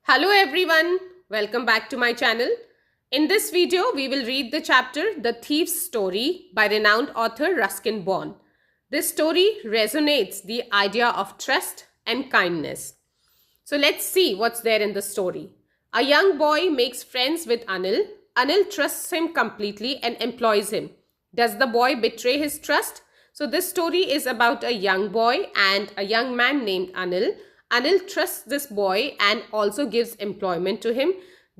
Hello everyone, welcome back to my channel. In this video, we will read the chapter The Thief's Story by renowned author Ruskin Bond. This story resonates the idea of trust and kindness. So let's see what's there in the story. A young boy makes friends with Anil. Anil trusts him completely and employs him. Does the boy betray his trust? So this story is about a young boy and a young man named Anil. Anil trusts this boy and also gives employment to him.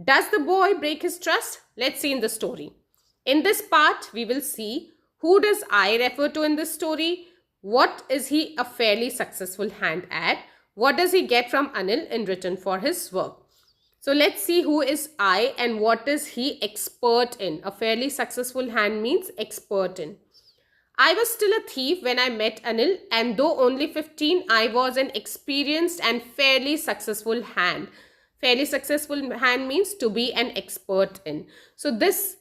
Does the boy break his trust? Let's see in the story. In this part, we will see who does I refer to in this story, what is he a fairly successful hand at, what does he get from Anil in return for his work. So let's see who is I and what is he expert in. A fairly successful hand means expert in. I was still a thief when I met Anil, and though only 15, I was an experienced and fairly successful hand. Fairly successful hand means to be an expert in. So this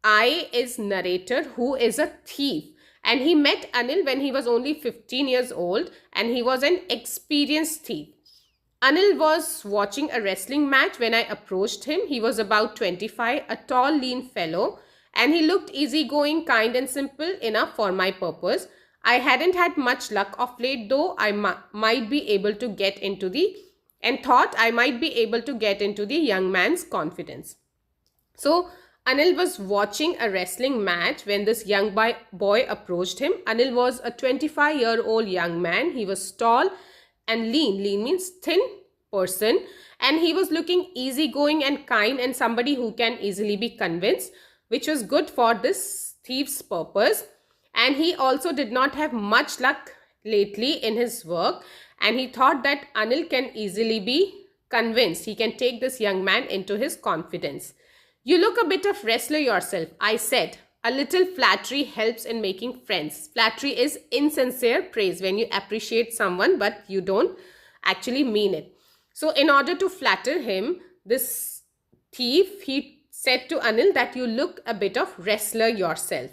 I is narrator who is a thief, and he met Anil when he was only 15 years old and he was an experienced thief. Anil was watching a wrestling match when I approached him. He was about 25, a tall, lean fellow, and he looked easygoing, kind and simple enough for my purpose. I hadn't had much luck of late, though I might be able to get into the young man's confidence. So Anil was watching a wrestling match when this young boy approached him. Anil was a 25-year-old young man. He was tall and lean. Lean means thin person. And he was looking easygoing and kind and somebody who can easily be convinced, which was good for this thief's purpose. And he also did not have much luck lately in his work. And he thought that Anil can easily be convinced. He can take this young man into his confidence. You look a bit of wrestler yourself, I said. A little flattery helps in making friends. Flattery is insincere praise, when you appreciate someone but you don't actually mean it. So in order to flatter him, this thief, he said to Anil that you look a bit of wrestler yourself.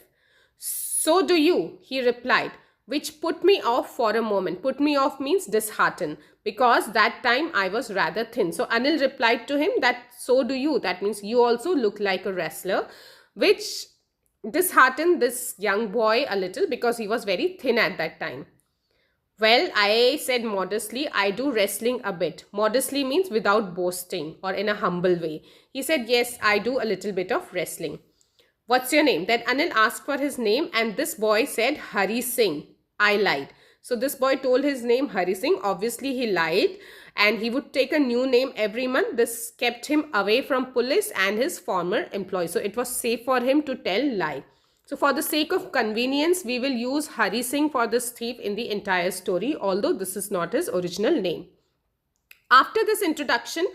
So do you, he replied, which put me off for a moment. Put me off means disheartened, because that time I was rather thin. So Anil replied to him that so do you. That means you also look like a wrestler, which disheartened this young boy a little because he was very thin at that time. Well, I said modestly, I do wrestling a bit. Modestly means without boasting or in a humble way. He said, yes, I do a little bit of wrestling. What's your name? Then Anil asked for his name and this boy said Hari Singh. I lied. So this boy told his name Hari Singh. Obviously he lied and he would take a new name every month. This kept him away from police and his former employee. So it was safe for him to tell lie. So for the sake of convenience, we will use Hari Singh for this thief in the entire story, although this is not his original name. After this introduction,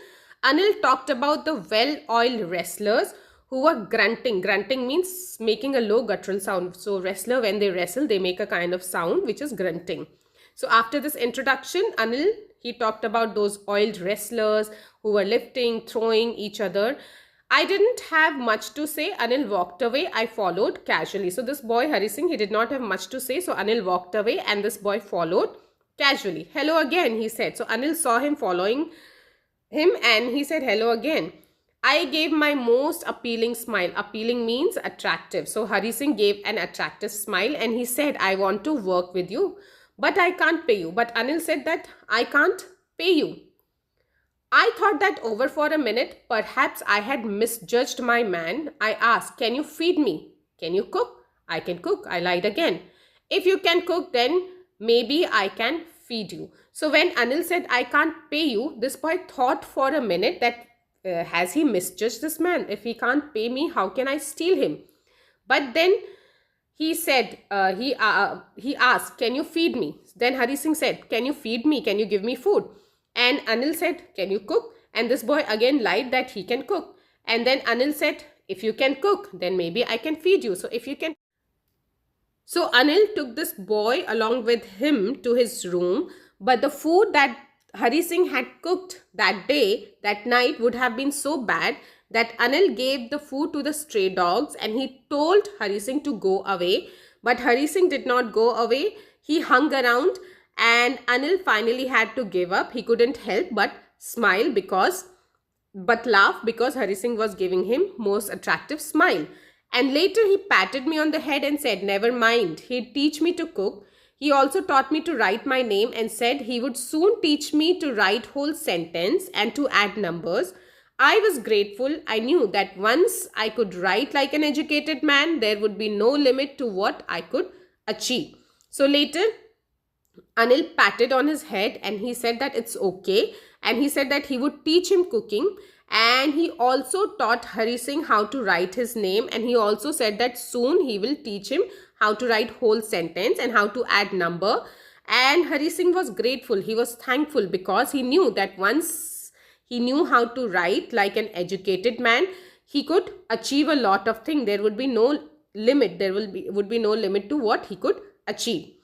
Anil talked about the well-oiled wrestlers who were grunting. Grunting means making a low guttural sound. So wrestler, when they wrestle, they make a kind of sound which is grunting. So after this introduction, Anil, he talked about those oiled wrestlers who were lifting, throwing each other. I didn't have much to say. Anil walked away. I followed casually. So this boy, Hari Singh, he did not have much to say. So Anil walked away and this boy followed casually. Hello again, he said. So Anil saw him following him and he said hello again. I gave my most appealing smile. Appealing means attractive. So Hari Singh gave an attractive smile and he said, I want to work with you, but I can't pay you. But Anil said that I can't pay you. I thought that over for a minute. Perhaps I had misjudged my man. I asked, can you feed me? Can you cook? I can cook. I lied again. If you can cook, then maybe I can feed you. So when Anil said, I can't pay you, this boy thought for a minute that has he misjudged this man? If he can't pay me, how can I steal him? But then he said, he asked, can you feed me? Then Hari Singh said, can you feed me? Can you give me food? And Anil said, can you cook? And this boy again lied that he can cook. And then Anil said, if you can cook, then maybe I can feed you. So if you can. So Anil took this boy along with him to his room. But the food that Hari Singh had cooked that day, that night, would have been so bad that Anil gave the food to the stray dogs and he told Hari Singh to go away. But Hari Singh did not go away. He hung around and Anil finally had to give up. He couldn't help but smile because but laughed because Hari Singh was giving him most attractive smile. And later he patted me on the head and said, "Never mind, he'd teach me to cook." He also taught me to write my name and said he would soon teach me to write whole sentence and to add numbers. I was grateful. I knew that once I could write like an educated man, there would be no limit to what I could achieve. So later, Anil patted on his head and he said that it's okay. And he said that he would teach him cooking. And he also taught Hari Singh how to write his name. And he also said that soon he will teach him how to write whole sentence and how to add number. And Hari Singh was grateful. He was thankful because he knew that once he knew how to write like an educated man, he could achieve a lot of things. There would be no limit. There would be no limit to what he could achieve.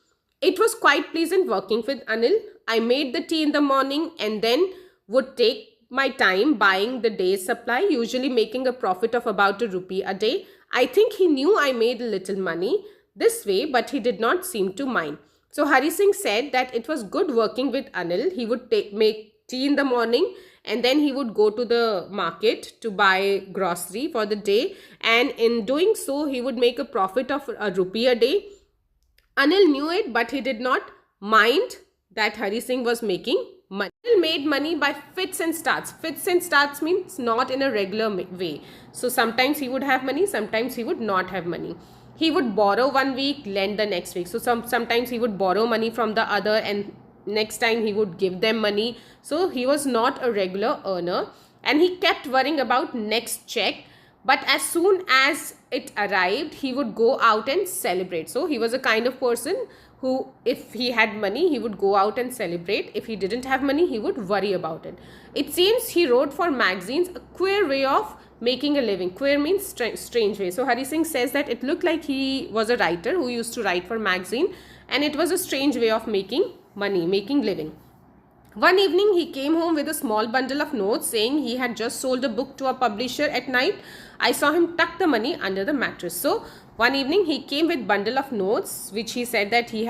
It was quite pleasant working with Anil. I made the tea in the morning and then would take my time buying the day's supply, usually making a profit of about ₹1 a day. I think he knew I made a little money this way, but he did not seem to mind. So Hari Singh said that it was good working with Anil. He would make tea in the morning and then he would go to the market to buy grocery for the day. And in doing so, he would make a profit of ₹1 a day. Anil knew it, but he did not mind that Hari Singh was making money. Anil made money by fits and starts. Fits and starts means not in a regular way. So sometimes he would have money, sometimes he would not have money. He would borrow one week, lend the next week. So sometimes he would borrow money from the other and next time he would give them money. So he was not a regular earner and he kept worrying about next check. But as soon as it arrived, he would go out and celebrate. So he was a kind of person who, if he had money, he would go out and celebrate. If he didn't have money, he would worry about it. It seems he wrote for magazines, a queer way of making a living. Queer means strange way. So Hari Singh says that it looked like he was a writer who used to write for magazine and it was a strange way of making money, making living. One evening, he came home with a small bundle of notes saying he had just sold a book to a publisher at night. I saw him tuck the money under the mattress. So, one evening, he came with bundle of notes, which he said that he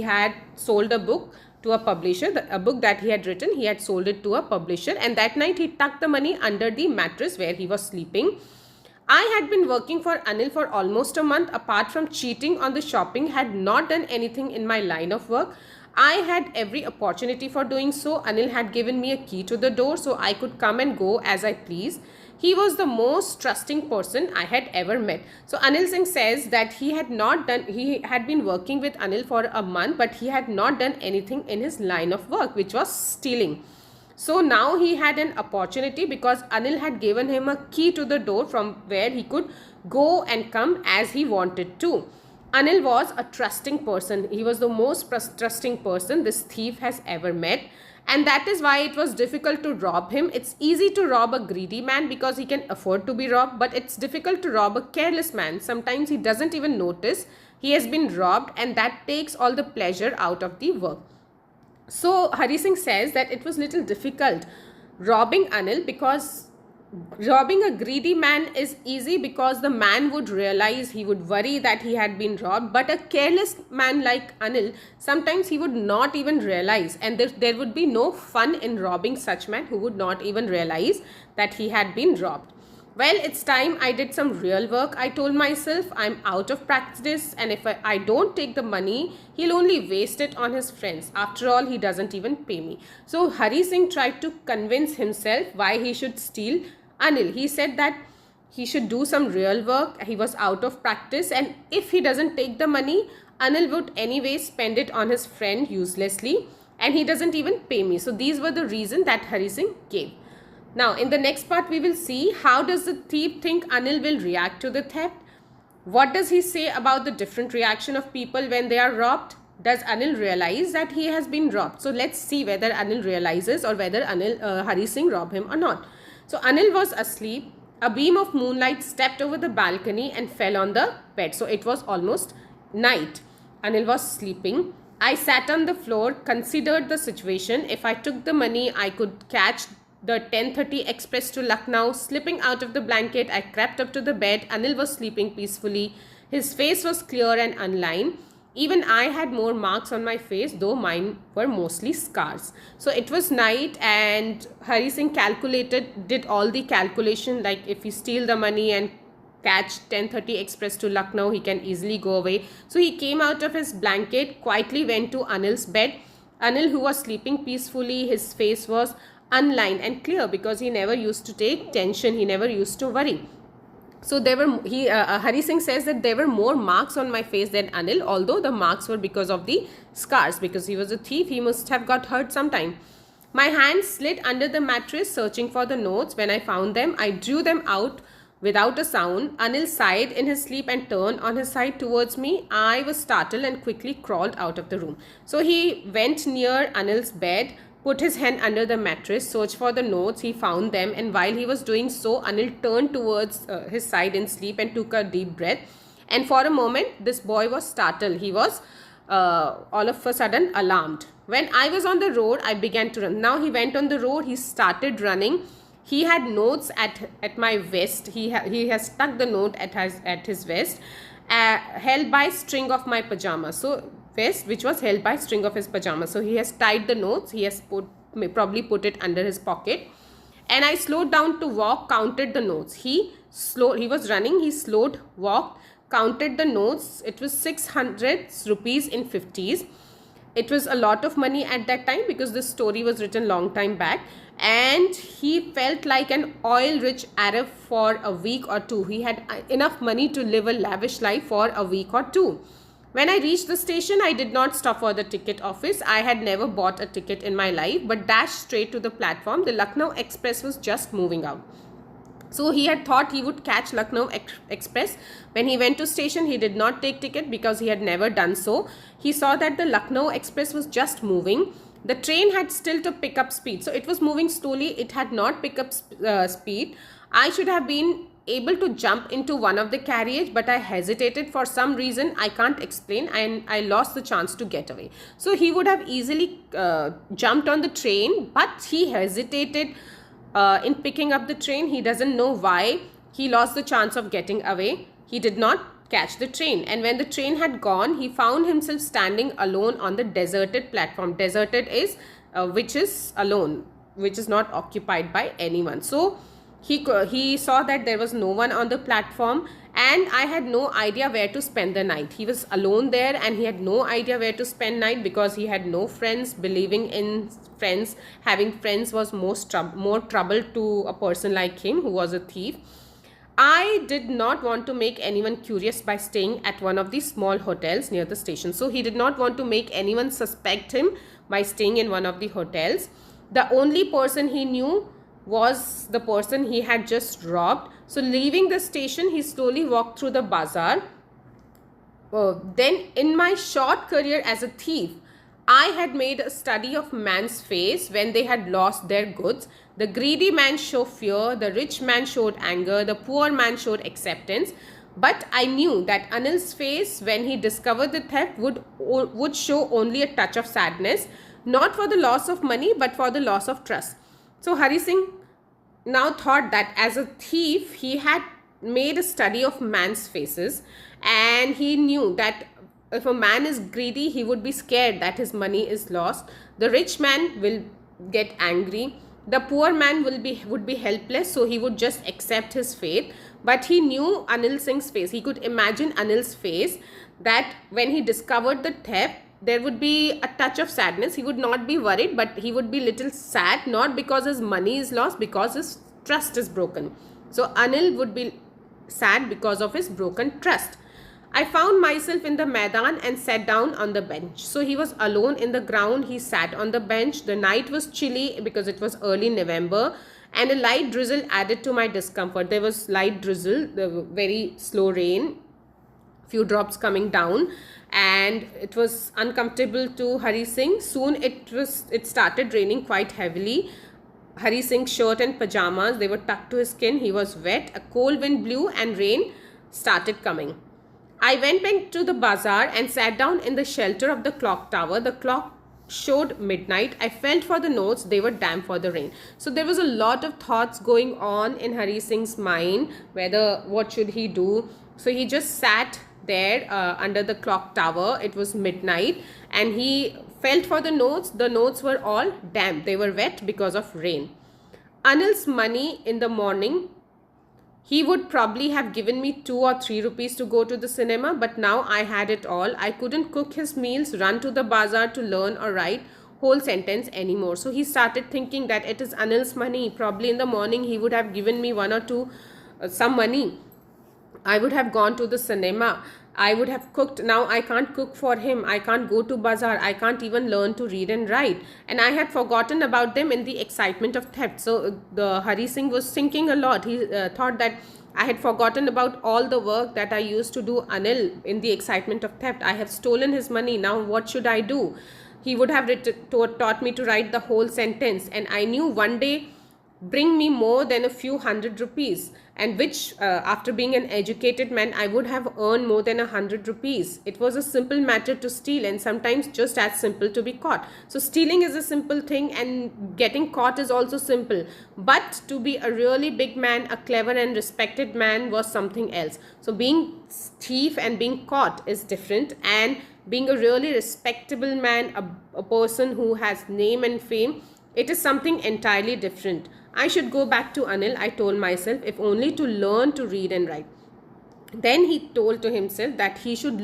had sold a book to a publisher, a book that he had written. He had sold it to a publisher, and that night he tucked the money under the mattress where he was sleeping. I had been working for Anil for almost a month. Apart from cheating on the shopping, had not done anything in my line of work. I had every opportunity for doing so. Anil had given me a key to the door so I could come and go as I please. He was the most trusting person I had ever met. So Anil Singh says that he had been working with Anil for a month, but he had not done anything in his line of work, which was stealing. So now he had an opportunity because Anil had given him a key to the door from where he could go and come as he wanted to. Anil was a trusting person. He was the most trusting person this thief has ever met. And that is why it was difficult to rob him. It's easy to rob a greedy man because he can afford to be robbed. But it's difficult to rob a careless man. Sometimes he doesn't even notice he has been robbed and that takes all the pleasure out of the work. So Hari Singh says that it was little difficult robbing Anil because robbing a greedy man is easy because the man would realize, he would worry that he had been robbed. But a careless man like Anil, sometimes he would not even realize, and there would be no fun in robbing such man who would not even realize that he had been robbed. Well, it's time I did some real work. I told myself I'm out of practice and if I don't take the money, he'll only waste it on his friends. After all, he doesn't even pay me. So Hari Singh tried to convince himself why he should steal Anil. He said that he should do some real work. He was out of practice and if he doesn't take the money, Anil would anyway spend it on his friend uselessly and he doesn't even pay me. So these were the reasons that Hari Singh gave. Now, in the next part, we will see how does the thief think Anil will react to the theft? What does he say about the different reaction of people when they are robbed? Does Anil realize that he has been robbed? So, let's see whether Anil realizes or whether Hari Singh robbed him or not. So, Anil was asleep. A beam of moonlight stepped over the balcony and fell on the bed. So, it was almost night. Anil was sleeping. I sat on the floor, considered the situation. If I took the money, I could catch the 10:30 express to Lucknow. Slipping out of the blanket, I crept up to the bed. Anil was sleeping peacefully. His face was clear and unlined. Even I had more marks on my face, though mine were mostly scars. So it was night, and Hari Singh did all the calculation, like if he steal the money and catch 10:30 express to Lucknow, he can easily go away. So he came out of his blanket, quietly went to Anil's bed. Anil, who was sleeping peacefully, his face was unlined and clear because he never used to take tension, he never used to worry. So Hari Singh says that there were more marks on my face than Anil, although the marks were because of the scars. Because he was a thief, he must have got hurt sometime. My hands slid under the mattress searching for the notes. When I found them, I drew them out without a sound. Anil sighed in his sleep and turned on his side towards me. I was startled and quickly crawled out of the room. So he went near Anil's bed, put his hand under the mattress, searched for the notes. He found them, and while he was doing so, Anil turned towards his side in sleep and took a deep breath. And for a moment, this boy was startled. He was all of a sudden alarmed. When I was on the road, I began to run. Now he went on the road, he started running. He had notes at my vest. He has stuck the note at his vest, held by string of my pajamas. So vest which was held by string of his pajamas. So he has tied the notes. He has probably put it under his pocket. And I slowed down to walk, counted the notes. He was running. He slowed, walked, counted the notes. It was 600 rupees in 50s. It was a lot of money at that time because this story was written long time back. And he felt like an oil-rich Arab for a week or two. He had enough money to live a lavish life for a week or two. When I reached the station, I did not stop for the ticket office. I had never bought a ticket in my life, but dashed straight to the platform. The Lucknow Express was just moving out. So he had thought he would catch Lucknow Express. When he went to station, he did not take ticket because he had never done so. He saw that the Lucknow Express was just moving. The train had still to pick up speed. So it was moving slowly. It had not picked up speed. I should have been able to jump into one of the carriage, but I hesitated for some reason I can't explain, and I lost the chance to get away. So he would have easily jumped on the train, but he hesitated in picking up the train. He doesn't know why. He lost the chance of getting away. He did not catch the train, and when the train had gone, he found himself standing alone on the deserted platform. Deserted is which is alone, which is not occupied by anyone. So he saw that there was no one on the platform, and I had no idea where to spend the night. He was alone there, and he had no idea where to spend night because he had no friends. Believing in friends, having friends was more trouble to a person like him who was a thief. I did not want to make anyone curious by staying at one of these small hotels near the station. So he did not want to make anyone suspect him by staying in one of the hotels. The only person he knew was the person he had just robbed. So leaving the station, he slowly walked through the bazaar. Then in my short career as a thief, I had made a study of man's face when they had lost their goods. The greedy man showed fear, the rich man showed anger, the poor man showed acceptance. But I knew that Anil's face when he discovered the theft would show only a touch of sadness, not for the loss of money but for the loss of trust. So Hari Singh now thought that as a thief, he had made a study of man's faces, and he knew that if a man is greedy, he would be scared that his money is lost. The rich man will get angry. The poor man would be helpless, so he would just accept his fate. But he knew Anil Singh's face. He could imagine Anil's face, that when he discovered the theft, there would be a touch of sadness. He would not be worried, but he would be little sad, not because his money is lost, because his trust is broken. So Anil would be sad because of his broken trust. I found myself in the Maidan and sat down on the bench. So he was alone in the ground. He sat on the bench. The night was chilly because it was early November, and a light drizzle added to my discomfort. There was light drizzle, the very slow rain, few drops coming down, and it was uncomfortable to Hari Singh. Soon it started raining quite heavily. Hari Singh's shirt and pajamas, they were tucked to his skin. He was wet. A cold wind blew and rain started coming. I went back to the bazaar and sat down in the shelter of the clock tower. The clock showed midnight. I felt for the notes, they were damp for the rain. So there was a lot of thoughts going on in Hari Singh's mind, whether what should he do. So he just sat there under the clock tower. It was midnight and he felt for the notes. The notes were all damp, they were wet because of rain. Anil's money in the morning, he would probably have given me 2 or 3 rupees to go to the cinema, but now I had it all. I couldn't cook his meals, run to the bazaar to learn or write whole sentence anymore. So he started thinking that it is Anil's money. Probably in the morning he would have given me 1 or 2 some money. I would have gone to the cinema. I would have cooked. Now I can't cook for him. I can't go to bazaar. I can't even learn to read and write. And I had forgotten about them in the excitement of theft. So the Hari Singh was thinking a lot. He thought that I had forgotten about all the work that I used to do Anil in the excitement of theft. I have stolen his money. Now what should I do? He would have taught me to write the whole sentence. And I knew one day bring me more than a few 100 rupees, and which after being an educated man I would have earned more than 100 rupees. It was a simple matter to steal, and sometimes just as simple to be caught. So stealing is a simple thing and getting caught is also simple, but to be a really big man, a clever and respected man, was something else. So being thief and being caught is different, and being a really respectable man, a person who has name and fame, it is something entirely different. I should go back to Anil, I told myself, if only to learn to read and write. Then he told to himself that he should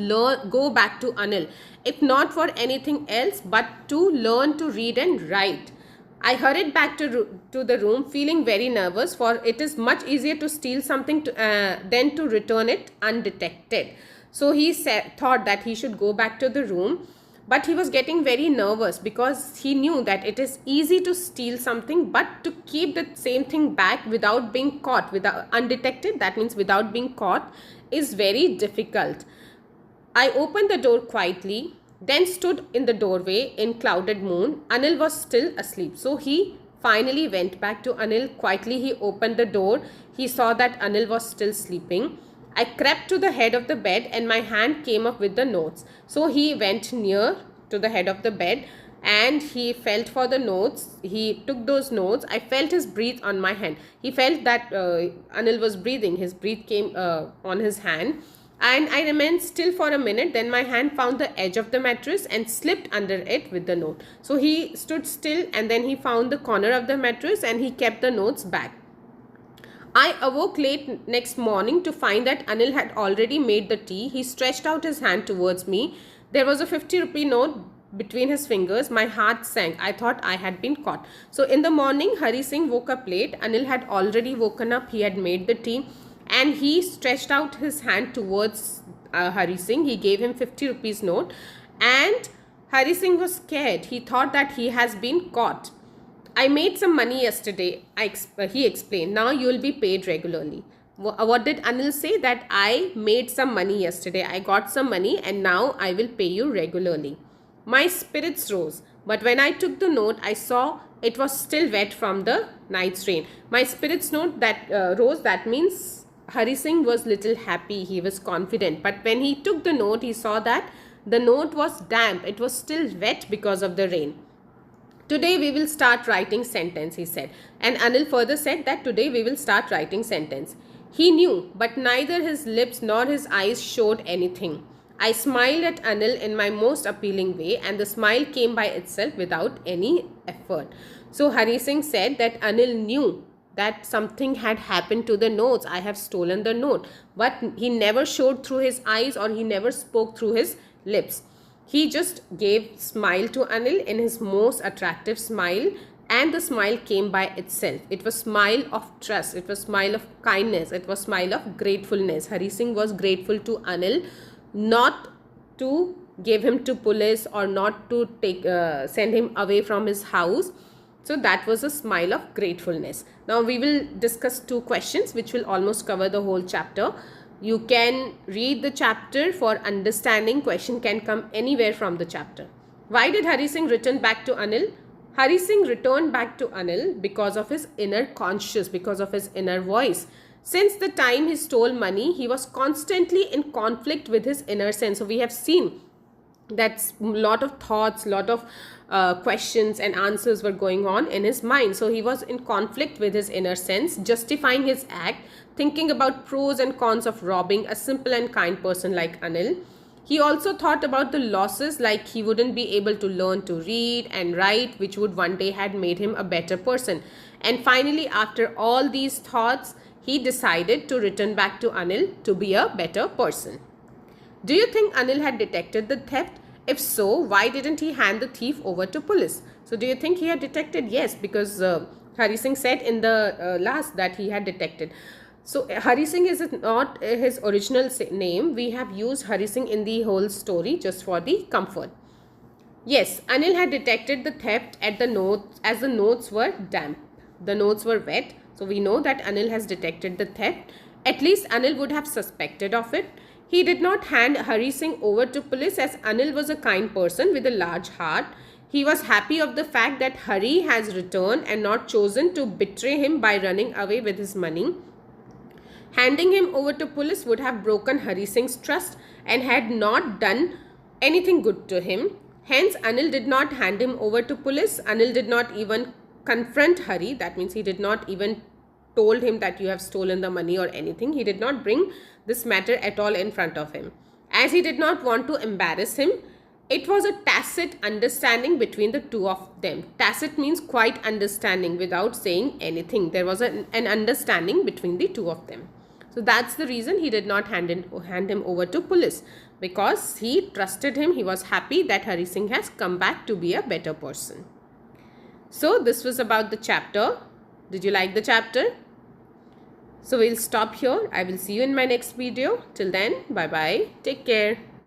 go back to Anil, if not for anything else, but to learn to read and write. I hurried back to the room, feeling very nervous, for it is much easier to steal something than to return it undetected. So he thought that he should go back to the room. But he was getting very nervous because he knew that it is easy to steal something, but to keep the same thing back without being caught, without undetected, that means without being caught, is very difficult. I opened the door quietly, then stood in the doorway in clouded moon. Anil was still asleep. So he finally went back to Anil. Quietly he opened the door. He saw that Anil was still sleeping. I crept to the head of the bed and my hand came up with the notes. So he went near to the head of the bed and he felt for the notes. He took those notes. I felt his breath on my hand. He felt that Anil was breathing. His breath came on his hand. And I remained still for a minute. Then my hand found the edge of the mattress and slipped under it with the note. So he stood still and then he found the corner of the mattress and he kept the notes back. I awoke late next morning to find that Anil had already made the tea. He stretched out his hand towards me. There was a 50 rupee note between his fingers. My heart sank. I thought I had been caught. So in the morning, Hari Singh woke up late. Anil had already woken up. He had made the tea and he stretched out his hand towards Hari Singh. He gave him 50 rupees note and Hari Singh was scared. He thought that he has been caught. I made some money yesterday, he explained. Now you will be paid regularly. What did Anil say? That I made some money yesterday. I got some money and now I will pay you regularly. My spirits rose. But when I took the note, I saw it was still wet from the night's rain. My spirits rose. That means Hari Singh was little happy. He was confident. But when he took the note, he saw that the note was damp. It was still wet because of the rain. Today we will start writing sentence, he said. And Anil further said that today we will start writing sentence. He knew, but neither his lips nor his eyes showed anything. I smiled at Anil in my most appealing way and the smile came by itself without any effort. So Hari Singh said that Anil knew that something had happened to the notes. I have stolen the note. But he never showed through his eyes or he never spoke through his lips. He just gave smile to Anil in his most attractive smile and the smile came by itself. It was smile of trust. It was smile of kindness. It was smile of gratefulness. Hari Singh was grateful to Anil, not to give him to police or not to send him away from his house. So that was a smile of gratefulness. Now we will discuss 2 questions which will almost cover the whole chapter. You can read the chapter for understanding. Question can come anywhere from the chapter. Why did Hari Singh return back to Anil? Hari Singh returned back to Anil because of his inner conscience, because of his inner voice. Since the time he stole money, he was constantly in conflict with his inner sense. So we have seen That's a lot of thoughts, lot of questions and answers were going on in his mind. So he was in conflict with his inner sense, justifying his act, thinking about pros and cons of robbing a simple and kind person like Anil. He also thought about the losses, like he wouldn't be able to learn to read and write, which would one day had made him a better person. And finally, after all these thoughts, he decided to return back to Anil to be a better person. Do you think Anil had detected the theft? If so, why didn't he hand the thief over to police? So do you think he had detected? Yes, because Hari Singh said in the last that he had detected. So Hari Singh is not his original name. We have used Hari Singh in the whole story just for the comfort. Yes, Anil had detected the theft at the notes as the notes were damp. The notes were wet. So we know that Anil has detected the theft. At least Anil would have suspected of it. He did not hand Hari Singh over to police as Anil was a kind person with a large heart. He was happy of the fact that Hari has returned and not chosen to betray him by running away with his money. Handing him over to police would have broken Hari Singh's trust and had not done anything good to him. Hence, Anil did not hand him over to police. Anil did not even confront Hari. That means he did not even told him that you have stolen the money or anything. He did not bring this matter at all in front of him. As he did not want to embarrass him, it was a tacit understanding between the two of them. Tacit means quite understanding without saying anything. There was an understanding between the two of them. So that's the reason he did not hand him over to police, because he trusted him. He was happy that Hari Singh has come back to be a better person. So this was about the chapter. Did you like the chapter? So we'll stop here. I will see you in my next video. Till then, bye bye. Take care.